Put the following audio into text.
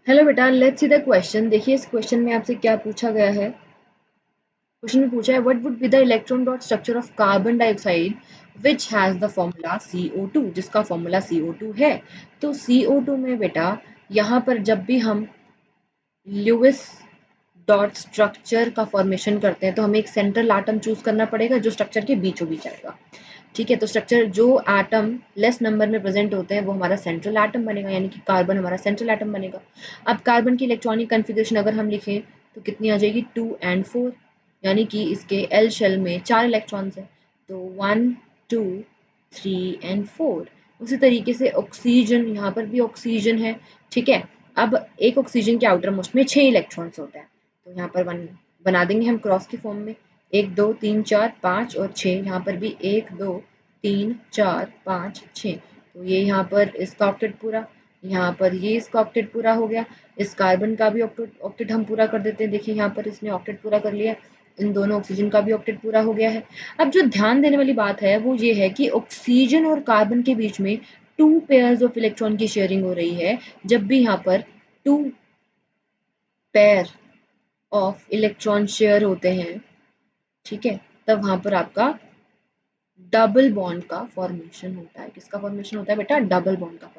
Hello बेटा, let's see the question. देखिए इस क्वेश्चन में आपसे क्या पूछा गया है। क्वेश्चन में पूछा है what would be the electron dot structure of carbon dioxide which has the formula CO2, जिसका फॉर्मूला CO2 है। तो CO2 में बेटा यहाँ पर जब भी हम ल्यूइस डॉट स्ट्रक्चर का फॉर्मेशन करते हैं तो हमें एक सेंट्रल आटम चूज करना पड़ेगा जो स्ट्रक्चर के बीचों बीच आएगा। ठीक है, तो स्ट्रक्चर जो एटम लेस नंबर में प्रेजेंट होते हैं वो हमारा सेंट्रल एटम बनेगा, यानी कि कार्बन हमारा सेंट्रल एटम बनेगा। अब कार्बन की इलेक्ट्रॉनिक कन्फिग्रेशन अगर हम लिखें तो कितनी आ जाएगी 2 and 4, यानी कि इसके एल शेल में 4 इलेक्ट्रॉन्स हैं, तो 1 2 3 and 4। उसी तरीके से ऑक्सीजन, यहाँ पर भी ऑक्सीजन है। ठीक है, अब एक ऑक्सीजन के आउटर मोस्ट में 6 इलेक्ट्रॉन्स होते हैं, तो यहाँ पर वन बना देंगे हम क्रॉस की फॉर्म में, 1 2 3 4 5 और 6। यहाँ पर भी 1 2 3 4 5 6, तो ये यहाँ पर इसका ऑक्टेट पूरा, यहाँ पर ये इसका ऑक्टेट पूरा हो गया। इस कार्बन का भी ऑक्टेट हम पूरा कर देते हैं। देखिए यहाँ पर इसने ऑक्टेट पूरा कर लिया, इन दोनों ऑक्सीजन का भी ऑक्टेट पूरा हो गया है। अब जो ध्यान देने वाली बात है वो ये है कि ऑक्सीजन और कार्बन के बीच में 2 पेयर्स ऑफ इलेक्ट्रॉन की शेयरिंग हो रही है। जब भी यहाँ पर 2 पेयर ऑफ इलेक्ट्रॉन शेयर होते हैं, ठीक है, तब वहां पर आपका डबल बॉन्ड का फॉर्मेशन होता है। किसका फॉर्मेशन होता है बेटा? डबल बॉन्ड का।